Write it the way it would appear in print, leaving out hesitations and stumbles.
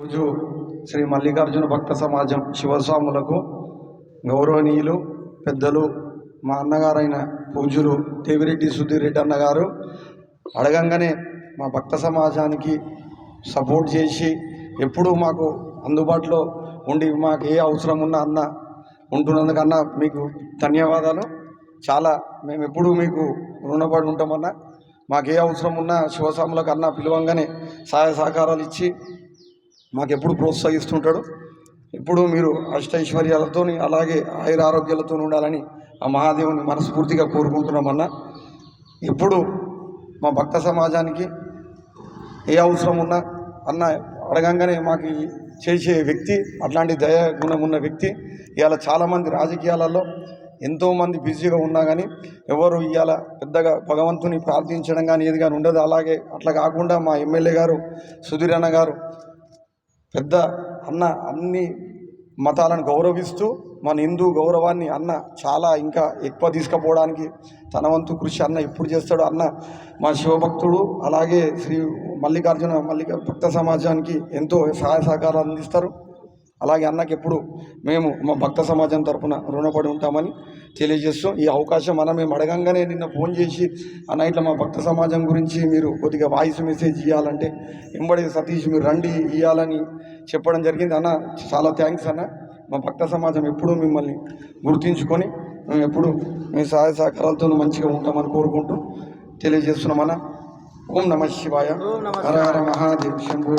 రోజు శ్రీ మల్లికార్జున భక్త సమాజం శివస్వాములకు గౌరవనీయులు పెద్దలు మా అన్నగారైన పూజ్యులు దేవిరెడ్డి సుధీర్ రెడ్డి అన్నగారు అడగంగానే మా భక్త సమాజానికి సపోర్ట్ చేసి ఎప్పుడూ మాకు అందుబాటులో ఉండి మాకు ఏ అవసరం ఉన్నా అన్న ఉంటున్నందుకన్నా మీకు ధన్యవాదాలు. చాలా మేము ఎప్పుడూ మీకు రుణపడి ఉంటామన్నా. మాకు ఏ అవసరం ఉన్నా శివస్వాములకు అన్న పిలవంగానే సహాయ సహకారాలు ఇచ్చి మాకెప్పుడు ప్రోత్సహిస్తుంటాడు. ఇప్పుడు మీరు అష్టైశ్వర్యాలతో అలాగే ఆయుర ఆరోగ్యాలతో ఉండాలని ఆ మహాదేవుని మనస్ఫూర్తిగా కోరుకుంటున్నామన్నా. ఎప్పుడు మా భక్త సమాజానికి ఏ అవసరం ఉన్నా అన్న అడగంగానే మాకు చేసే వ్యక్తి, అట్లాంటి దయ గుణం ఉన్న వ్యక్తి. ఇవాళ చాలామంది రాజకీయాలలో ఎంతోమంది బిజీగా ఉన్నా కానీ ఎవరు ఇవాళ పెద్దగా భగవంతుని ప్రార్థించడం కానీ ఏది కానీ ఉండదు. అలాగే అట్లా కాకుండా మా ఎమ్మెల్యే గారు సుధీర్ అన్న గారు పెద్ద అన్న అన్ని మతాలను గౌరవిస్తూ మన హిందూ గౌరవాన్ని అన్న చాలా ఇంకా ఎక్కువ తీసుకుపోవడానికి తన వంతు కృషి అన్న ఎప్పుడు చేస్తాడు. అన్న మా శివభక్తుడు. అలాగే శ్రీ మల్లికార్జున భక్త సమాజానికి ఎంతో సహాయ సహకారాలు అందిస్తారు. అలాగే అన్నకి ఎప్పుడు మేము మా భక్త సమాజం తరఫున రుణపడి ఉంటామని తెలియజేస్తూ ఈ అవకాశం మేము అడగంగానే నిన్న ఫోన్ చేసి అన్న ఇట్లా మా భక్త సమాజం గురించి మీరు కొద్దిగా వాయిస్ మెసేజ్ ఇవ్వాలంటే ఎంబడి సతీష్ మీరు రండి ఇవ్వాలని చెప్పడం జరిగింది. అన్న చాలా థ్యాంక్స్ అన్న. మా భక్త సమాజం ఎప్పుడూ మిమ్మల్ని గుర్తించుకొని మేము ఎప్పుడు మీ సహాయ సహకారాలతో మంచిగా ఉంటామని కోరుకుంటూ తెలియజేస్తున్నామన్నా. ఓం నమః శివాయ. హర హర మహాదేవ్ శంభో.